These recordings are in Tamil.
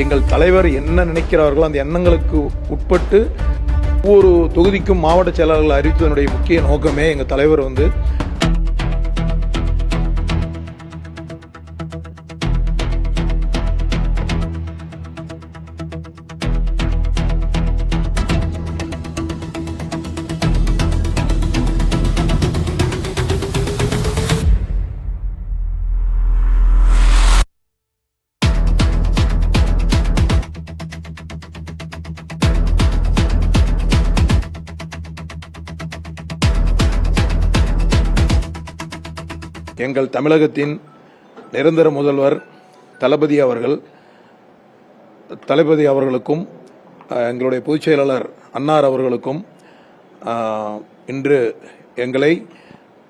எங்கள் தலைவர் என்ன நினைக்கிறார்களோ அந்த எண்ணங்களுக்கு உட்பட்டு ஒவ்வொரு தொகுதிக்கும் மாவட்ட செயலாளர்கள் அறிவித்ததனுடைய முக்கிய நோக்கமே எங்கள் தலைவர் எங்கள் தமிழகத்தின் நிரந்தர முதல்வர் தளபதி அவர்களுக்கும் எங்களுடைய பொதுச் செயலாளர் அன்னார் அவர்களுக்கும் இன்று எங்களை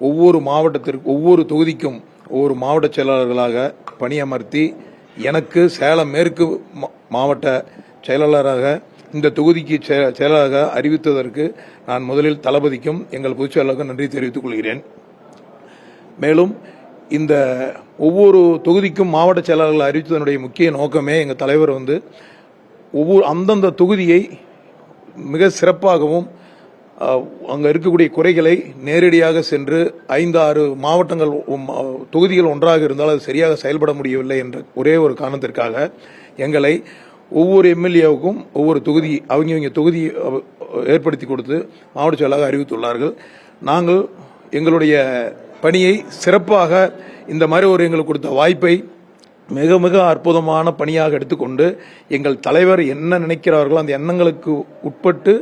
ஒவ்வொரு மாவட்டத்திற்கு ஒவ்வொரு தொகுதிக்கும் ஒவ்வொரு மாவட்ட செயலாளர்களாக பணியமர்த்தி எனக்கு சேலம் மேற்கு மாவட்ட செயலாளராக இந்த தொகுதிக்கு செயலாளராக அறிவித்ததற்கு நான் முதலில் தளபதிக்கும் எங்கள் பொதுச் செயலாளருக்கும் நன்றி தெரிவித்துக் கொள்கிறேன். மேலும் இந்த ஒவ்வொரு தொகுதிக்கும் மாவட்ட செயலாளர்கள் அறிவித்ததனுடைய முக்கிய நோக்கமே எங்கள் தலைவர் அந்தந்த தொகுதியை மிக சிறப்பாகவும் அங்கே இருக்கக்கூடிய குறைகளை நேரடியாக சென்று 5-6 மாவட்டங்கள் தொகுதிகள் ஒன்றாக இருந்தால் அது சரியாக செயல்பட முடியவில்லை என்ற ஒரே ஒரு காரணத்திற்காக எங்களை ஒவ்வொரு எம்எல்ஏவுக்கும் ஒவ்வொரு தொகுதி அவங்க தொகுதி ஏற்படுத்தி கொடுத்து மாவட்ட செயலாளராக அறிவித்துள்ளார்கள். நாங்கள் எங்களுடைய பணியை சிறப்பாக இந்த மாதிரி எங்களுக்கு கொடுத்த வாய்ப்பை மிக மிக அற்புதமான பணியாக எடுத்துக்கொண்டு எங்கள் தலைவர் என்ன நினைக்கிறார்களோ அந்த எண்ணங்களுக்கு உட்பட்டு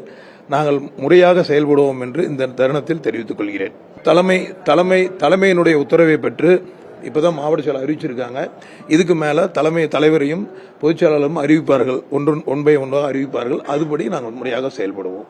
நாங்கள் முறையாக செயல்படுவோம் என்று இந்த தருணத்தில் தெரிவித்துக் கொள்கிறேன். தலைமையினுடைய உத்தரவை பெற்று இப்பதான் மாவட்ட செயலாளர் அறிவிச்சிருக்காங்க. இதுக்கு மேல தலைவரையும் பொதுச் செயலாளரும் அறிவிப்பார்கள், ஒன் பை ஒன்றாக அறிவிப்பார்கள். அதுபடி நாங்கள் முறையாக செயல்படுவோம்.